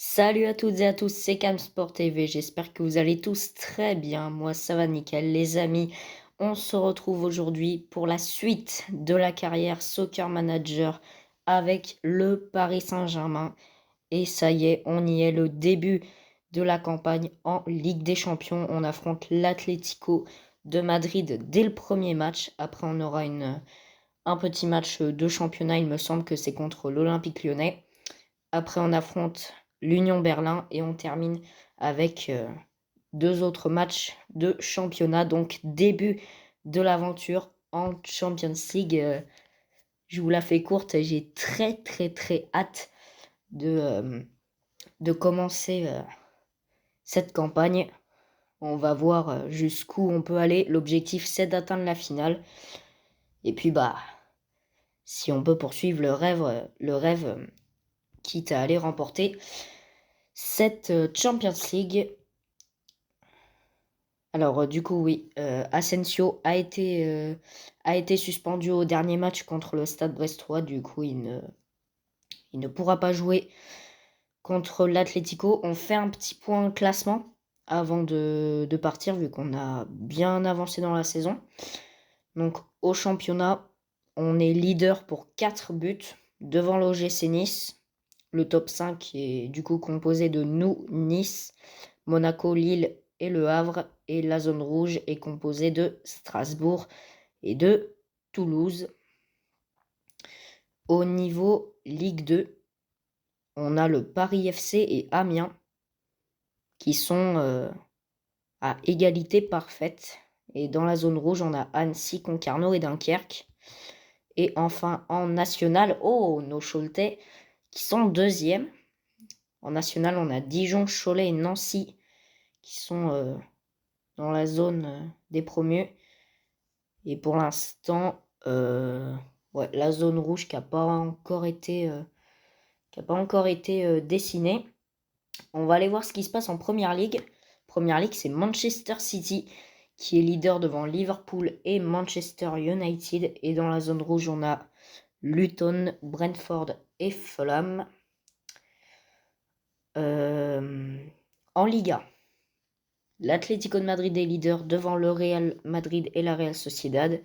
Salut à toutes et à tous, c'est Camsport TV, j'espère que vous allez tous très bien, moi ça va nickel les amis. On se retrouve aujourd'hui pour la suite de la carrière Soccer Manager avec le Paris Saint-Germain. Et ça y est, on y est, le début de la campagne en Ligue des Champions. On affronte l'Atlético de Madrid dès le premier match. Après on aura un petit match de championnat, il me semble que c'est contre l'Olympique Lyonnais. Après, on affronte l'Union Berlin et on termine avec deux autres matchs de championnat. Donc, début de l'aventure en Champions League. Je vous la fais courte. J'ai très, très, très hâte de commencer cette campagne. On va voir jusqu'où on peut aller. L'objectif, c'est d'atteindre la finale. Et puis, si on peut poursuivre le rêve, quitte à aller remporter cette Champions League. Alors, du coup, oui, Asensio a été suspendu au dernier match contre le Stade Brestois. Du coup, il ne pourra pas jouer contre l'Atlético. On fait un petit point classement avant de partir, vu qu'on a bien avancé dans la saison. Donc, au championnat, on est leader pour 4 buts devant l'OGC Nice. Le top 5 est du coup composé de nous, Nice, Monaco, Lille et Le Havre. Et la zone rouge est composée de Strasbourg et de Toulouse. Au niveau Ligue 2, on a le Paris FC et Amiens qui sont à égalité parfaite. Et dans la zone rouge, on a Annecy, Concarneau et Dunkerque. Et enfin, en national, nos Choletais qui sont deuxièmes. En national, on a Dijon, Cholet et Nancy qui sont dans la zone des promus. Et pour l'instant, la zone rouge qui n'a pas encore été dessinée. On va aller voir ce qui se passe en Première Ligue. Première Ligue, c'est Manchester City qui est leader devant Liverpool et Manchester United. Et dans la zone rouge, on a Luton, Brentford et Fulham. En Liga, l'Atlético de Madrid est leader devant le Real Madrid et la Real Sociedad.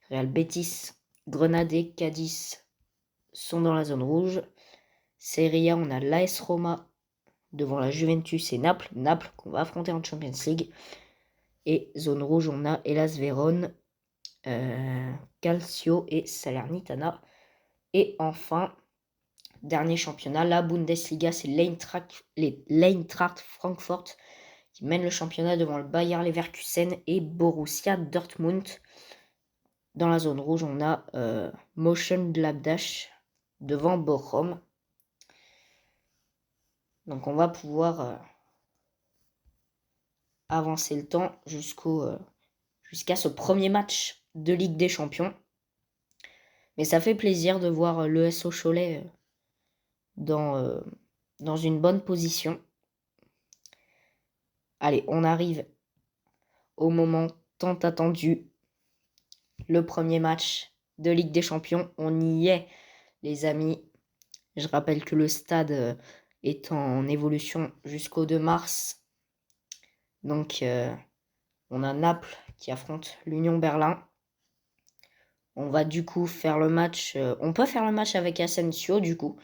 Real Betis, Grenade et Cadiz sont dans la zone rouge. Serie A, on a l'AS Roma devant la Juventus et Naples. Naples qu'on va affronter en Champions League. Et zone rouge, on a Hellas Vérone, Calcio et Salernitana. Et enfin, dernier championnat, la Bundesliga, c'est l'Eintracht Francfort qui mène le championnat devant le Bayer Leverkusen et Borussia Dortmund. Dans la zone rouge, on a Mönchengladbach devant Bochum. Donc on va pouvoir avancer le temps jusqu'à ce premier match de Ligue des Champions. Mais ça fait plaisir de voir l'ES Cholet dans une bonne position. Allez, on arrive au moment tant attendu. Le premier match de Ligue des Champions. On y est, les amis. Je rappelle que le stade est en évolution jusqu'au 2 mars. Donc, on a Naples qui affronte l'Union Berlin. On va du coup faire le match. On peut faire le match avec Asensio du coup.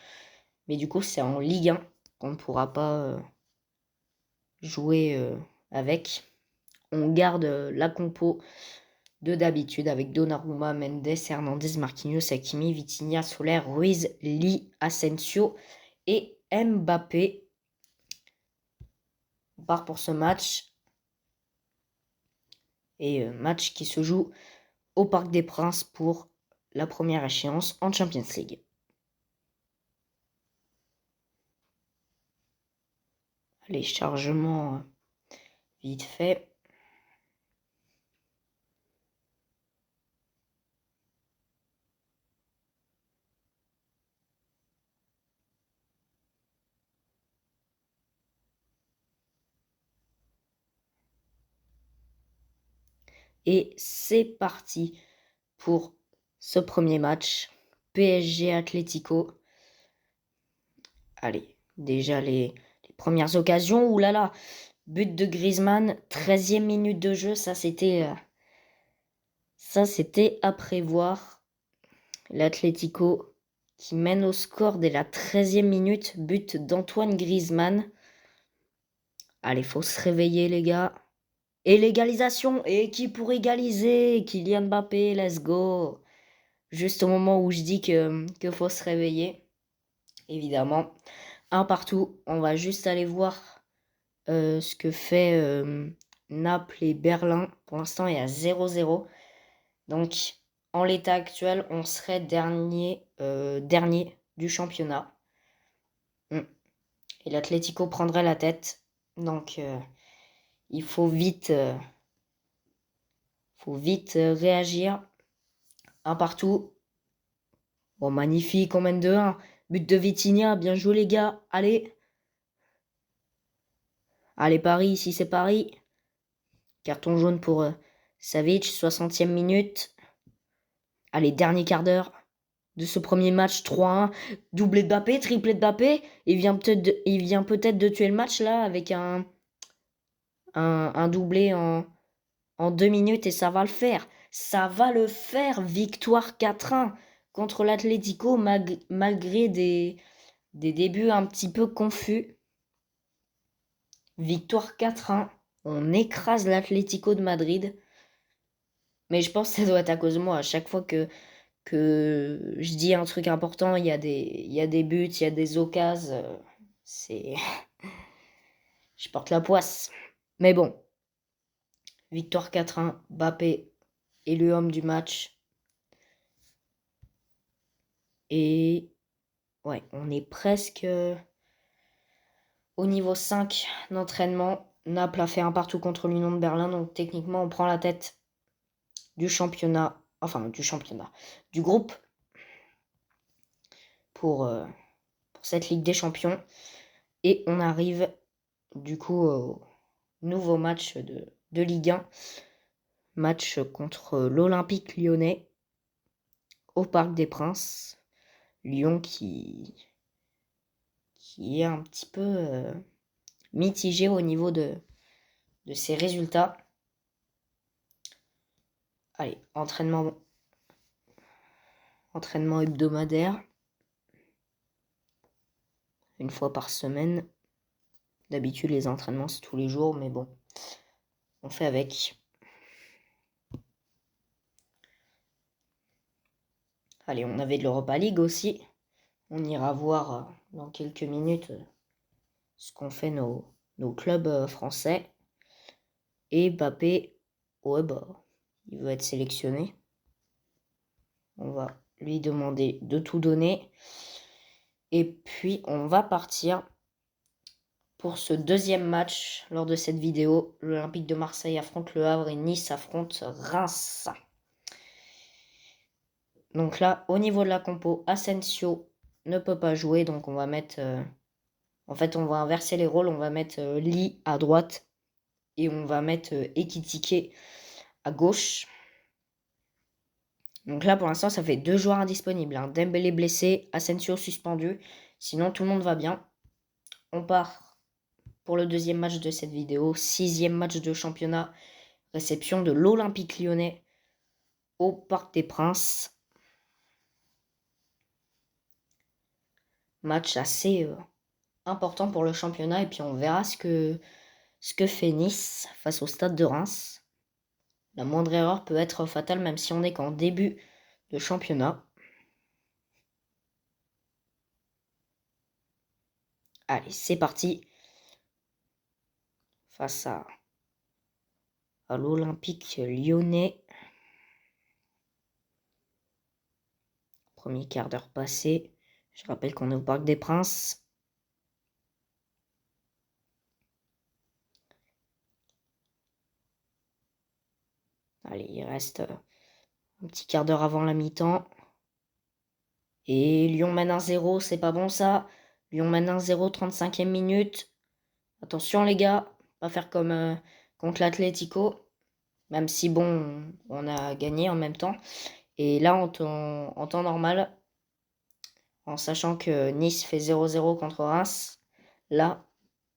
Mais du coup, c'est en Ligue 1 qu'on ne pourra pas jouer avec. On garde la compo de d'habitude avec Donnarumma, Mendes, Hernandez, Marquinhos, Hakimi, Vitinha, Soler, Ruiz, Lee, Asensio et Mbappé. On part pour ce match. Et match qui se joue au Parc des Princes pour la première échéance en Champions League. Allez, chargement vite fait. Et c'est parti pour ce premier match. PSG Atlético. Allez, déjà les Les premières occasions, oulala, but de Griezmann, 13e minute de jeu, ça c'était à prévoir. L'Atlético qui mène au score dès la 13e minute, but d'Antoine Griezmann. Allez, faut se réveiller les gars. Et l'égalisation, et qui pour égaliser? Kylian Mbappé, let's go. Juste au moment où je dis que faut se réveiller, évidemment. Un partout, on va juste aller voir ce que fait Naples et Berlin. Pour l'instant, il y a 0-0. Donc, en l'état actuel, on serait dernier du championnat. Et l'Atlético prendrait la tête. Donc, il faut vite, réagir. Un partout. Bon, magnifique, on mène 2-1. But de Vitinha, bien joué les gars. Allez. Allez, Paris, ici c'est Paris. Carton jaune pour Savic, 60e minute. Allez, dernier quart d'heure de ce premier match, 3-1. Doublé de Mbappé, triplé de Mbappé. Il vient peut-être de tuer le match là avec un doublé en 2 minutes et ça va le faire. Ça va le faire. Victoire 4-1 contre l'Atlético malgré des débuts un petit peu confus. Victoire 4-1. On écrase l'Atlético de Madrid. Mais je pense que ça doit être à cause de moi. À chaque fois que je dis un truc important, il y a des buts, il y a des occasions. Je porte la poisse. Mais bon. Victoire 4-1. Mbappé élu homme du match. Et ouais, on est presque au niveau 5 d'entraînement. Naples a fait un partout contre l'Union de Berlin. Donc techniquement, on prend la tête du championnat. Enfin, du groupe. Pour cette Ligue des Champions. Et on arrive du coup au nouveau match de Ligue 1. Match contre l'Olympique lyonnais au Parc des Princes. Lyon qui est un petit peu mitigé au niveau de ses résultats. Allez, entraînement hebdomadaire. Une fois par semaine. D'habitude, les entraînements, c'est tous les jours, mais bon, on fait avec. Allez, on avait de l'Europa League aussi. On ira voir dans quelques minutes ce qu'ont fait nos clubs français. Et Mbappé, ouais bah, il veut être sélectionné. On va lui demander de tout donner. Et puis, on va partir pour ce deuxième match lors de cette vidéo. L'Olympique de Marseille affronte Le Havre et Nice affronte Reims. Donc là, au niveau de la compo, Asensio ne peut pas jouer. Donc on va mettre... en fait, on va inverser les rôles. On va mettre Lee à droite. Et on va mettre Ekitike à gauche. Donc là, pour l'instant, ça fait 2 joueurs indisponibles. Hein. Dembélé blessé, Asensio suspendu. Sinon, tout le monde va bien. On part pour le deuxième match de cette vidéo. 6e match de championnat. Réception de l'Olympique lyonnais au Parc des Princes. Match assez important pour le championnat. Et puis on verra ce que fait Nice face au Stade de Reims. La moindre erreur peut être fatale même si on n'est qu'en début de championnat. Allez, c'est parti. Face à l'Olympique lyonnais. Premier quart d'heure passé. Je rappelle qu'on est au Parc des Princes. Allez, il reste un petit quart d'heure avant la mi-temps. Et Lyon mène 1-0, c'est pas bon ça. Lyon mène 1-0, 35e minute. Attention les gars, pas faire comme contre l'Atlético. Même si bon, on a gagné en même temps. Et là, en temps normal, en sachant que Nice fait 0-0 contre Reims, là,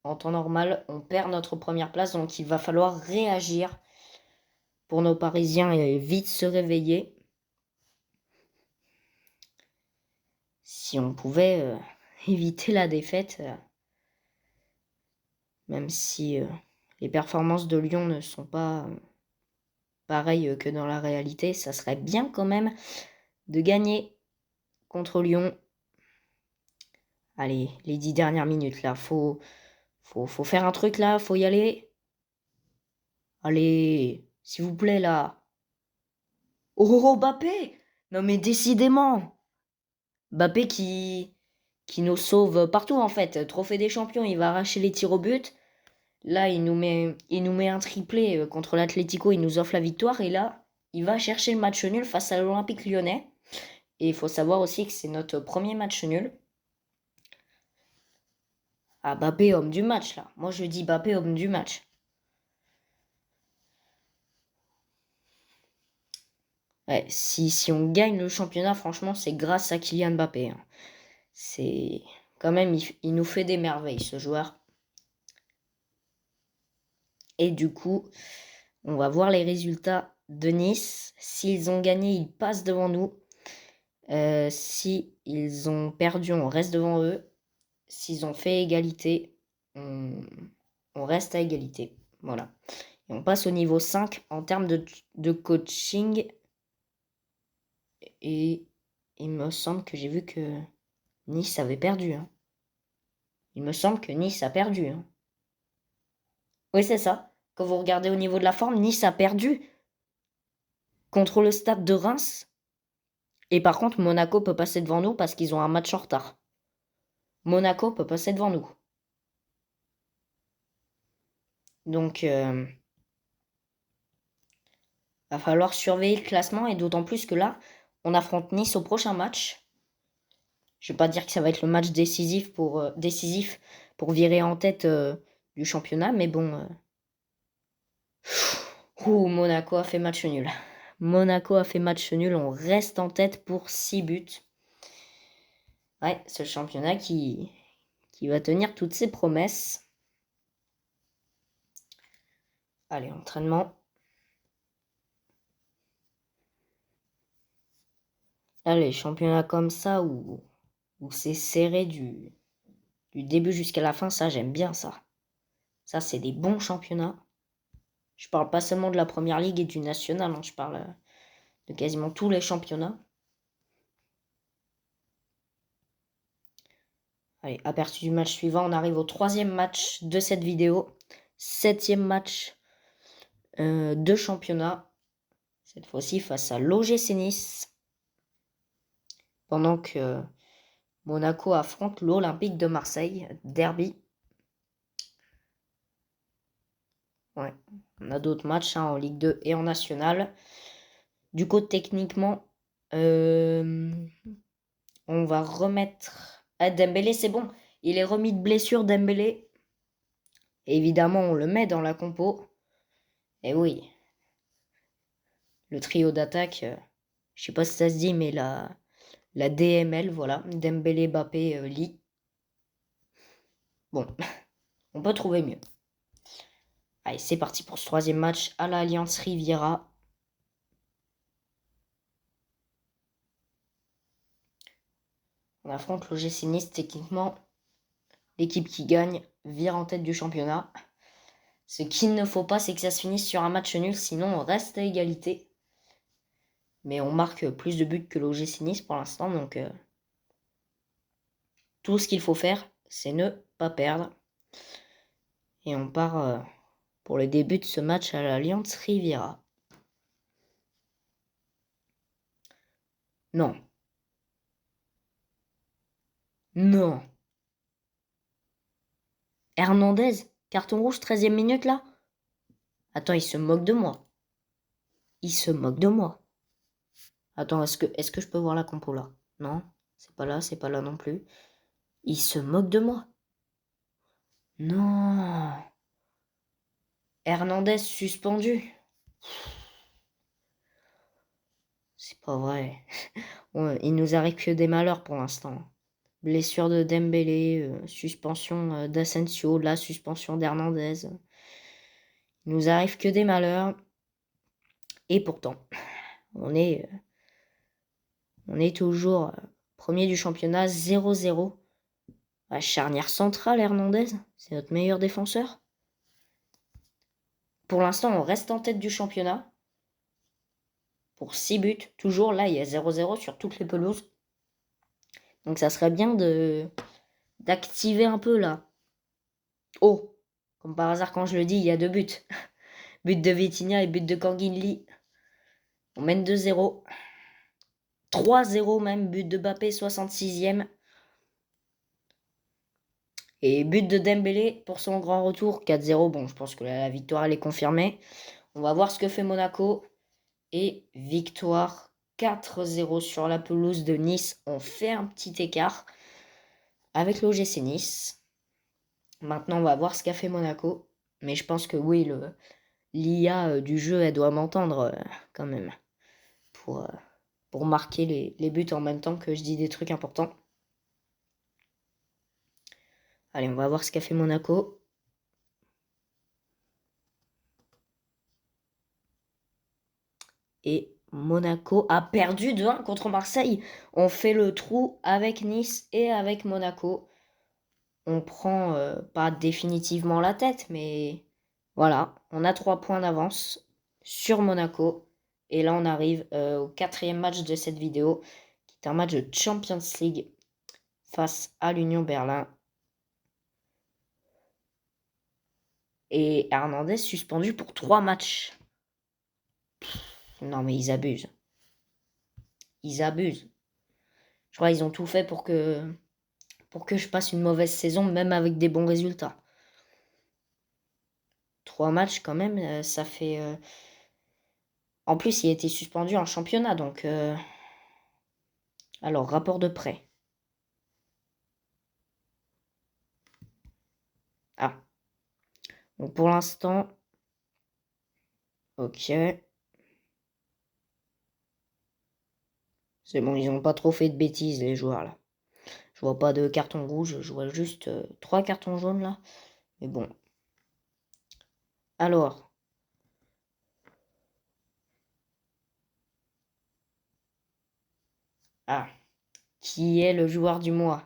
en temps normal, on perd notre première place, donc il va falloir réagir pour nos Parisiens et vite se réveiller. Si on pouvait éviter la défaite, même si les performances de Lyon ne sont pas pareilles que dans la réalité, ça serait bien quand même de gagner contre Lyon. Allez, les 10 dernières minutes là, faut faire un truc là, faut y aller. Allez, s'il vous plaît là. Oh, Mbappé! Non mais décidément! Mbappé qui nous sauve partout en fait. Trophée des champions, il va arracher les tirs au but. Là, il nous met un triplé contre l'Atlético, il nous offre la victoire. Et là, il va chercher le match nul face à l'Olympique Lyonnais. Et il faut savoir aussi que c'est notre premier match nul. Ah, Mbappé, homme du match là. Moi, je dis Mbappé, homme du match. Ouais, si on gagne le championnat, franchement, c'est grâce à Kylian Mbappé. Hein. C'est quand même, il nous fait des merveilles, ce joueur. Et du coup, on va voir les résultats de Nice. S'ils ont gagné, ils passent devant nous. Si ils ont perdu, on reste devant eux. S'ils ont fait égalité, on reste à égalité. Voilà. Et on passe au niveau 5 en termes de coaching. Et il me semble que j'ai vu que Nice avait perdu. Hein. Il me semble que Nice a perdu. Hein. Oui, c'est ça. Quand vous regardez au niveau de la forme, Nice a perdu contre le Stade de Reims. Et par contre, Monaco peut passer devant nous parce qu'ils ont un match en retard. Monaco peut passer devant nous. Donc, va falloir surveiller le classement et d'autant plus que là, on affronte Nice au prochain match. Je vais pas dire que ça va être le match décisif pour virer en tête du championnat, mais bon. Monaco a fait match nul. Monaco a fait match nul. On reste en tête pour 6 buts. Ouais, c'est le championnat qui va tenir toutes ses promesses. Allez, entraînement. Allez, championnat comme ça où c'est serré du début jusqu'à la fin, ça j'aime bien ça. Ça, c'est des bons championnats. Je parle pas seulement de la Première Ligue et du National, hein, je parle de quasiment tous les championnats. Allez, aperçu du match suivant, on arrive au 3e match de cette vidéo. 7e match de championnat. Cette fois-ci face à l'OGC Nice. Pendant que Monaco affronte l'Olympique de Marseille. Derby. Ouais, on a d'autres matchs hein, en Ligue 2 et en National. Du coup, techniquement, on va remettre à Dembélé. C'est bon, il est remis de blessure, Dembélé. Évidemment, on le met dans la compo. Et oui, le trio d'attaque, je sais pas si ça se dit, mais la DML, voilà, Dembélé, Mbappé, Lee. Bon, on peut trouver mieux. Allez, c'est parti pour ce 3e match à l'Alliance Riviera. On affronte l'OGC Nice, techniquement, l'équipe qui gagne vire en tête du championnat. Ce qu'il ne faut pas, c'est que ça se finisse sur un match nul, sinon on reste à égalité. Mais on marque plus de buts que l'OGC Nice pour l'instant, donc tout ce qu'il faut faire, c'est ne pas perdre. Et on part pour le début de ce match à l'Alliance Riviera. Non. Non. Hernandez, carton rouge, 13e minute là. Attends, il se moque de moi. Il se moque de moi. Attends, est-ce que je peux voir la compo là? Non, c'est pas là non plus. Il se moque de moi. Non. Hernandez suspendu. C'est pas vrai. Il nous arrive que des malheurs pour l'instant. Blessure de Dembélé, suspension d'Asensio, la suspension d'Hernandez. Il nous arrive que des malheurs. Et pourtant, on est toujours premier du championnat, 0-0. La charnière centrale, Hernandez, c'est notre meilleur défenseur. Pour l'instant, on reste en tête du championnat. Pour 6 buts, toujours là, il y a 0-0 sur toutes les pelouses. Donc ça serait bien d'activer un peu là. Oh, comme par hasard quand je le dis, il y a 2 buts. But de Vitinha et but de Kangin Lee. On mène 2-0. 3-0 même, but de Mbappé, 66e. Et but de Dembélé pour son grand retour, 4-0. Bon, je pense que la victoire, elle est confirmée. On va voir ce que fait Monaco. Et victoire 4-0 sur la pelouse de Nice. On fait un petit écart avec l'OGC Nice. Maintenant, on va voir ce qu'a fait Monaco. Mais je pense que oui, l'IA du jeu, elle doit m'entendre quand même. Pour marquer les buts en même temps que je dis des trucs importants. Allez, on va voir ce qu'a fait Monaco. Et Monaco a perdu 2-1 contre Marseille. On fait le trou avec Nice et avec Monaco. On prend pas définitivement la tête, mais voilà, on a 3 points d'avance sur Monaco. Et là, on arrive au 4e match de cette vidéo, qui est un match de Champions League face à l'Union Berlin. Et Hernandez suspendu pour 3 matchs. Non, mais ils abusent. Ils abusent. Je crois qu'ils ont tout fait pour que je passe une mauvaise saison, même avec des bons résultats. 3 matchs quand même, ça fait... En plus, il a été suspendu en championnat, donc... Alors, rapport de prêt. Ah. Donc pour l'instant... Ok. C'est bon, ils n'ont pas trop fait de bêtises, les joueurs, là. Je vois pas de carton rouge, je vois juste 3 cartons jaunes, là. Mais bon. Alors... Ah. Qui est le joueur du mois?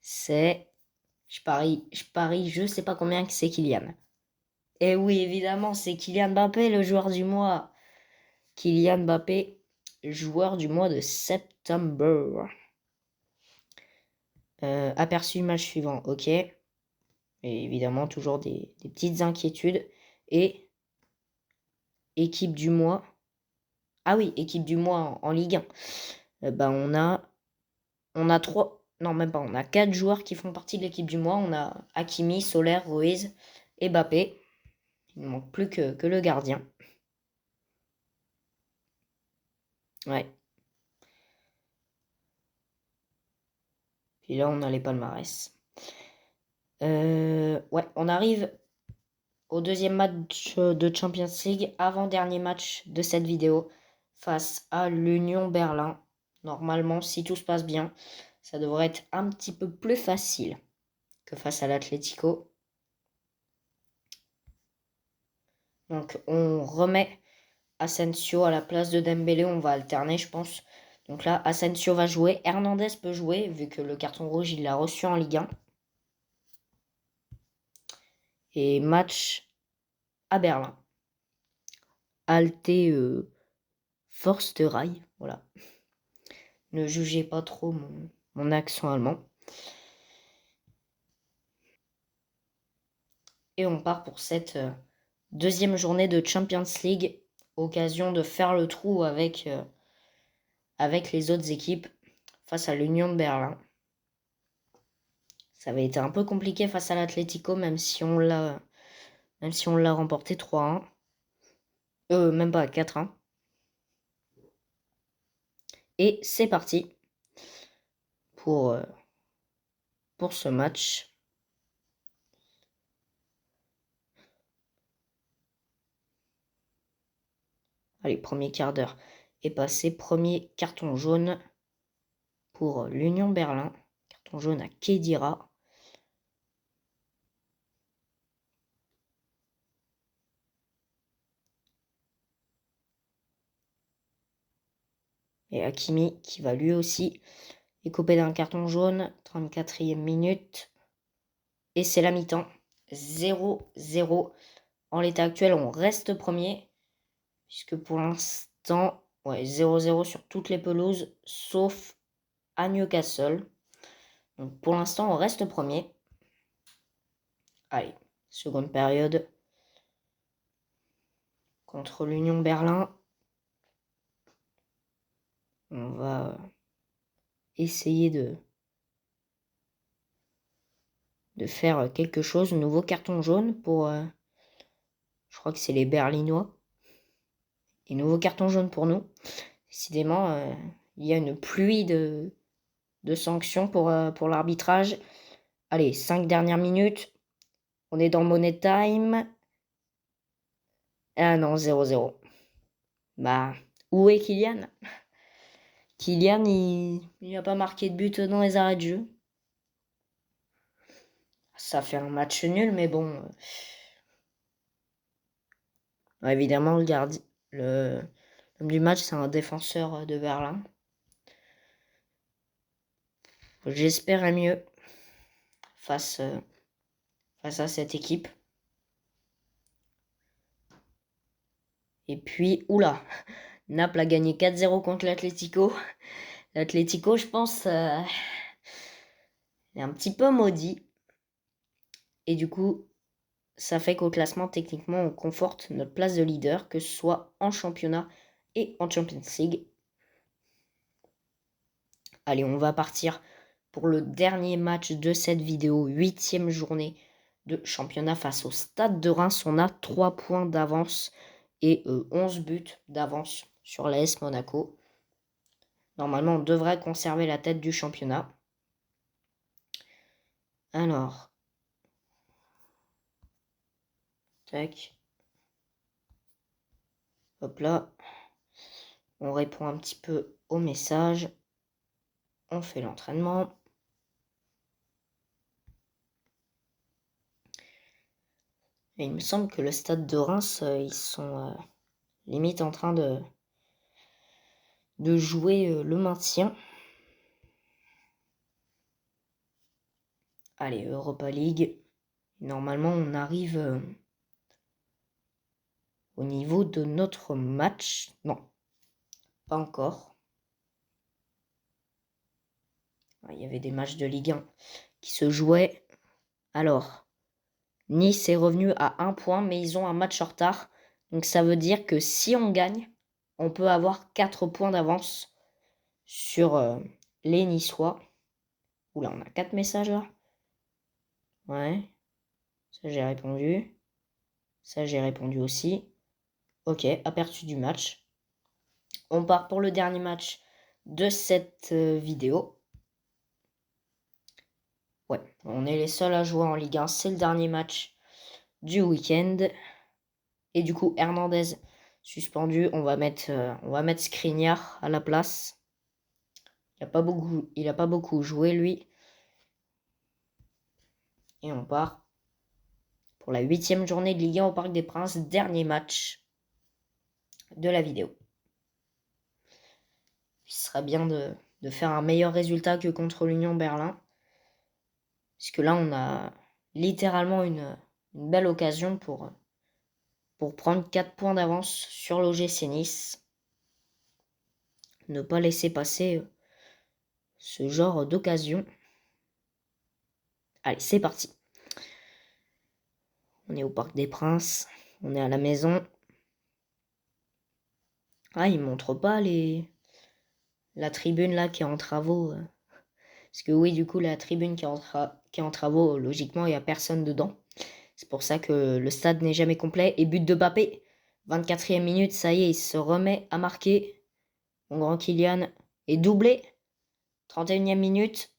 C'est... Je parie, je sais pas combien que c'est Kylian. Et oui, évidemment, c'est Kylian Mbappé, le joueur du mois. Kylian Mbappé, joueur du mois de septembre. Aperçu match suivant, ok. Et évidemment, toujours des petites inquiétudes. Et équipe du mois. Ah oui, équipe du mois en Ligue 1. On a 3... Non, même pas. On a 4 joueurs qui font partie de l'équipe du mois. On a Hakimi, Soler, Ruiz et Mbappé. Il ne manque plus que le gardien. Ouais. Puis là, on a les palmarès. Ouais, on arrive au 2e match de Champions League, avant-dernier match de cette vidéo, face à l'Union Berlin. Normalement, si tout se passe bien, ça devrait être un petit peu plus facile que face à l'Atlético. Donc, on remet Asensio à la place de Dembélé. On va alterner, je pense. Donc là, Asensio va jouer. Hernandez peut jouer, vu que le carton rouge, il l'a reçu en Ligue 1. Et match à Berlin. Alte Forsterei, voilà. Ne jugez pas trop mon accent allemand. Et on part pour cette 2e journée de Champions League. Occasion de faire le trou avec les autres équipes face à l'Union de Berlin. Ça avait été un peu compliqué face à l'Atlético, même si on l'a remporté 3-1. Même pas 4-1. Et c'est parti pour ce match. Allez, premier quart d'heure est passé. Premier carton jaune pour l'Union Berlin. carton jaune à Khedira. Et Hakimi qui va lui aussi écoper d'un carton jaune. 34e minute. Et c'est la mi-temps. 0-0. En l'état actuel, on reste premier. Puisque pour l'instant, ouais, 0-0 sur toutes les pelouses, sauf à Newcastle. Donc pour l'instant, on reste premier. Allez, seconde période. Contre l'Union Berlin. On va essayer de faire quelque chose. Nouveau carton jaune pour... je crois que c'est les Berlinois. Et nouveau carton jaune pour nous. Décidément, il y a une pluie de sanctions pour l'arbitrage. Allez, 5 dernières minutes. On est dans Money Time. Ah non, 0-0. Bah, où est Kylian? Kylian, il n'a pas marqué de but dans les arrêts de jeu. Ça fait un match nul, mais bon. Évidemment, le gardien, l'homme du match, c'est un défenseur de Berlin. J'espérais mieux face à cette équipe. Et puis, oula, Naples a gagné 4-0 contre l'Atlético. L'Atlético, je pense, est un petit peu maudit. Et du coup, ça fait qu'au classement, techniquement, on conforte notre place de leader, que ce soit en championnat et en Champions League. Allez, on va partir pour le dernier match de cette vidéo, 8e journée de championnat face au Stade de Reims. On a 3 points d'avance et 11 buts d'avance sur l'AS Monaco. Normalement, on devrait conserver la tête du championnat. Alors, tac. Hop là. On répond un petit peu au message. On fait l'entraînement. Et il me semble que le Stade de Reims, ils sont limite en train de jouer le maintien. Allez, Europa League. Normalement, on arrive au niveau de notre match. Non, pas encore. Il y avait des matchs de Ligue 1 qui se jouaient. Alors, Nice est revenu à 1 point, mais ils ont un match en retard. Donc ça veut dire que si on gagne, on peut avoir 4 points d'avance sur les Niçois. Oula, on a 4 messages là. Ouais. Ça, j'ai répondu. Ça, j'ai répondu aussi. Ok, aperçu du match. On part pour le dernier match de cette vidéo. Ouais, on est les seuls à jouer en Ligue 1. C'est le dernier match du week-end. Et du coup, Hernandez suspendu. On va mettre Skriniar à la place. Il n'a pas beaucoup joué, lui. Et on part pour la 8e journée de Ligue 1 au Parc des Princes. Dernier match de la vidéo. Il serait bien de faire un meilleur résultat que contre l'Union Berlin. Puisque là, on a littéralement une belle occasion pour prendre 4 points d'avance sur l'OGC Nice. Ne pas laisser passer ce genre d'occasion. Allez, c'est parti. On est au Parc des Princes. On est à la maison. Ah, ils montrent pas la tribune là qui est en travaux. Parce que oui, du coup, la tribune qui est en travaux, logiquement, il n'y a personne dedans. C'est pour ça que le stade n'est jamais complet. Et but de Mbappé. 24e minute, ça y est, il se remet à marquer. Mon grand Kylian est doublé. 31e minute.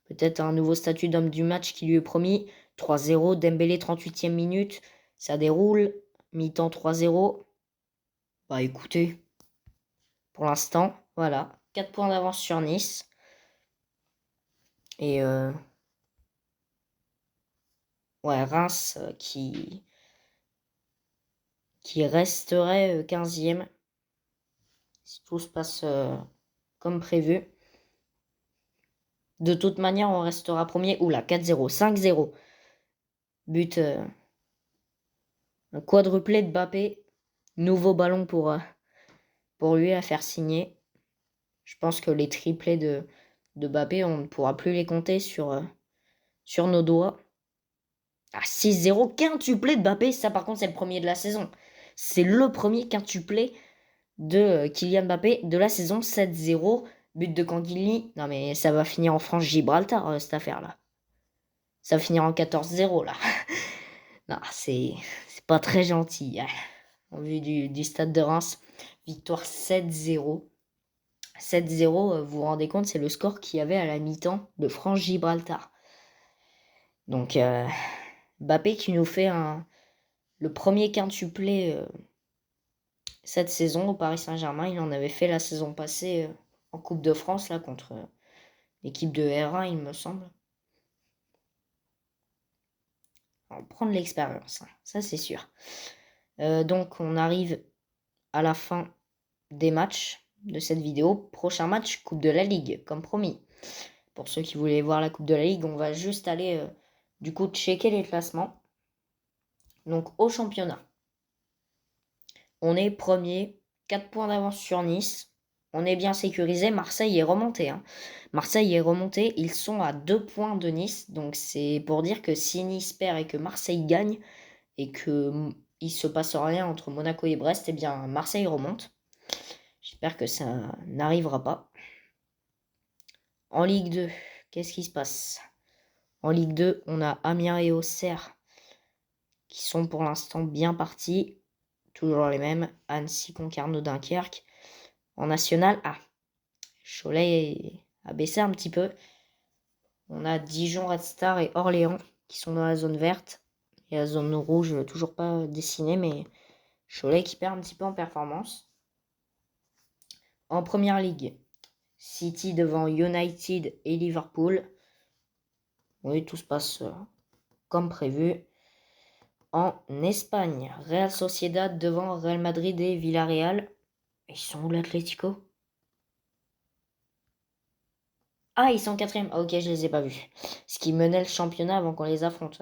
Peut-être un nouveau statut d'homme du match qui lui est promis. 3-0. Dembélé, 38e minute. Ça déroule. Mi-temps 3-0. Bah écoutez, pour l'instant, voilà. 4 points d'avance sur Nice. Et ouais, Reims qui resterait 15e si tout se passe comme prévu. De toute manière, on restera premier. Oula, 4-0, 5-0. But, un quadruplé de Mbappé. Nouveau ballon pour lui à faire signer. Je pense que les triplés de Mbappé, on ne pourra plus les compter sur nos doigts. Ah, 6-0, quintuplé de Mbappé. Ça, par contre, c'est le premier de la saison. C'est le premier quintuplé de Kylian Mbappé de la saison. 7-0. But de Canguilly. Non, mais ça va finir en France-Gibraltar, cette affaire-là. Ça va finir en 14-0, là. Non, c'est pas très gentil. En vue du stade de Reims, victoire 7-0. 7-0, vous vous rendez compte, c'est le score qu'il y avait à la mi-temps de France-Gibraltar. Donc, Mbappé qui nous fait le premier quintuplé cette saison au Paris Saint-Germain. Il en avait fait la saison passée en Coupe de France, là, contre l'équipe de R1, il me semble. On prend de l'expérience, hein, ça c'est sûr. Donc, on arrive à la fin des matchs de cette vidéo. Prochain match, Coupe de la Ligue, comme promis. Pour ceux qui voulaient voir la Coupe de la Ligue, on va juste aller du coup checker les classements. Donc au championnat, on est premier, 4 points d'avance sur Nice. On est bien sécurisé, Marseille est remonté. Marseille est remonté, ils sont à 2 points de Nice. Donc c'est pour dire que si Nice perd et que Marseille gagne, et que il se passe rien entre Monaco et Brest, eh bien Marseille remonte. J'espère que ça n'arrivera pas. En Ligue 2, qu'est-ce qui se passe? En Ligue 2, on a Amiens et Auxerre qui sont pour l'instant bien partis. Toujours les mêmes, Annecy, Concarneau, Dunkerque. En National, Cholet a baissé un petit peu. On a Dijon, Red Star et Orléans qui sont dans la zone verte. Et la zone rouge, toujours pas dessinée, mais Cholet qui perd un petit peu en performance. En Première Ligue, City devant United et Liverpool. Oui, tout se passe comme prévu. En Espagne, Real Sociedad devant Real Madrid et Villarreal. Ils sont où l'Atlético? Ah, ils sont quatrième. Ah, ok, je les ai pas vus. Ce qui menait le championnat avant qu'on les affronte.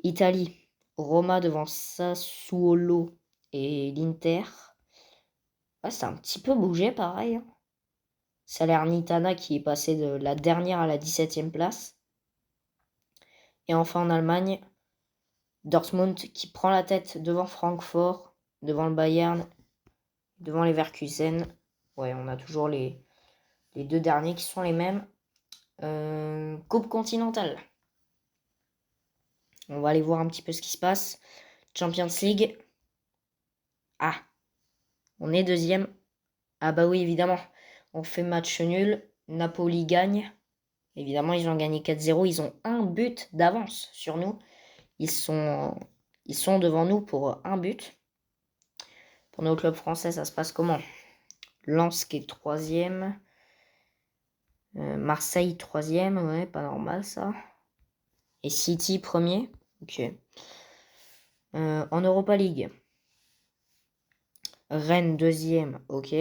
Italie, Roma devant Sassuolo et l'Inter. Ah, c'est un petit peu bougé pareil. Salernitana qui est passé de la dernière à la 17e place. Et enfin en Allemagne, Dortmund qui prend la tête devant Francfort, devant le Bayern, devant les Leverkusen. Ouais, on a toujours les deux derniers qui sont les mêmes. Coupe continentale. On va aller voir un petit peu ce qui se passe. Champions League. Ah, on est deuxième. Ah bah oui, évidemment. On fait match nul. Napoli gagne. Évidemment, ils ont gagné 4-0. Ils ont un but d'avance sur nous. Ils sont devant nous pour un but. Pour nos clubs français, ça se passe comment? Lens qui est troisième. Marseille troisième. Ouais, pas normal ça. Et City premier. Ok. En Europa League. Rennes deuxième. Ok.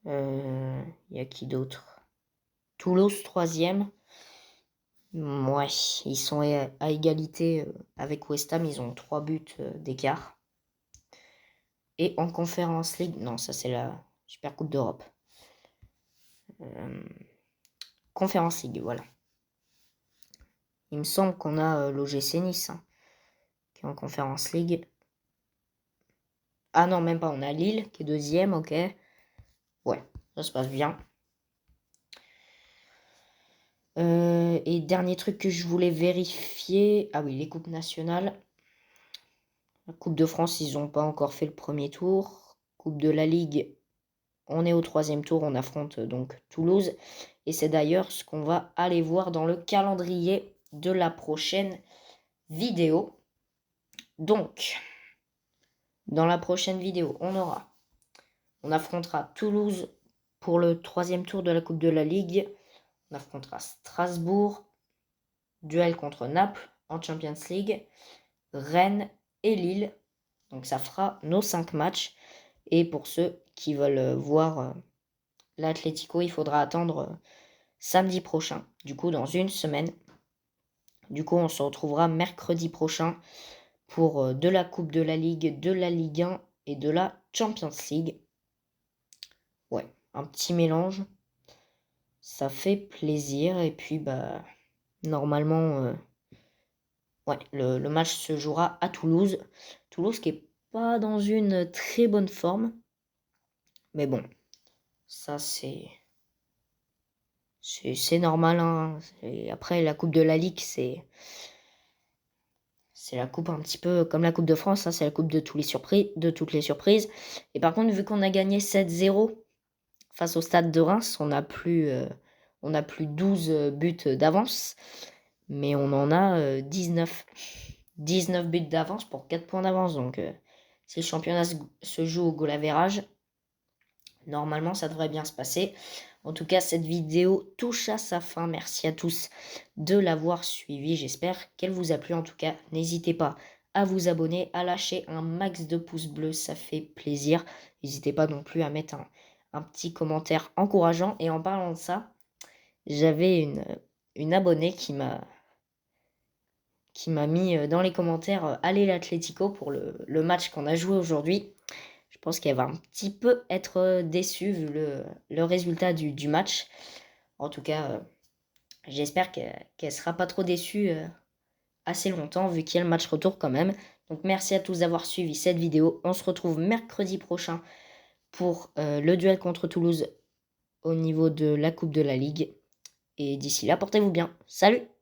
Il y a qui d'autre? Toulouse troisième. Ouais, ils sont à égalité avec West Ham, ils ont 3 buts d'écart. Et en Conference League, non, ça c'est la Super Coupe d'Europe. Conference League, voilà. Il me semble qu'on a l'OGC Nice, qui est en Conference League. Ah non, même pas, on a Lille, qui est deuxième, ok. Ouais, ça se passe bien. Et dernier truc que je voulais vérifier, ah oui, les coupes nationales. La Coupe de France, ils n'ont pas encore fait le premier tour. Coupe de la Ligue, on est au 3e tour, on affronte donc Toulouse. Et c'est d'ailleurs ce qu'on va aller voir dans le calendrier de la prochaine vidéo. Donc, dans la prochaine vidéo, on affrontera Toulouse Pour le 3e tour de la Coupe de la Ligue, on affrontera Strasbourg, duel contre Naples en Champions League, Rennes et Lille. Donc ça fera nos 5 matchs. Et pour ceux qui veulent voir l'Atlético, il faudra attendre samedi prochain, du coup dans une semaine. Du coup, on se retrouvera mercredi prochain pour de la Coupe de la Ligue, de la Ligue 1 et de la Champions League. Ouais, un petit mélange. Ça fait plaisir. Et puis, normalement, ouais, le match se jouera à Toulouse. Toulouse qui est pas dans une très bonne forme. Mais bon, ça c'est normal, hein. Et après, la Coupe de la Ligue, c'est la coupe un petit peu comme la Coupe de France, hein, c'est la coupe de toutes les surprises. Et par contre, vu qu'on a gagné 7-0 face au Stade de Reims, on n'a plus 12 buts d'avance, mais on en a 19. 19 buts d'avance pour 4 points d'avance. Donc, si le championnat se joue au goal average, normalement, ça devrait bien se passer. En tout cas, cette vidéo touche à sa fin. Merci à tous de l'avoir suivi. J'espère qu'elle vous a plu. En tout cas, n'hésitez pas à vous abonner, à lâcher un max de pouces bleus. Ça fait plaisir. N'hésitez pas non plus à mettre un petit commentaire encourageant. Et en parlant de ça, j'avais une abonnée qui m'a mis dans les commentaires allez l'Atlético pour le match qu'on a joué aujourd'hui. Je pense qu'elle va un petit peu être déçue vu le résultat du match. En tout cas, j'espère qu'elle sera pas trop déçue assez longtemps vu qu'il y a le match retour quand même. Donc merci à tous d'avoir suivi cette vidéo. On se retrouve mercredi prochain pour le duel contre Toulouse au niveau de la Coupe de la Ligue. Et d'ici là, portez-vous bien. Salut!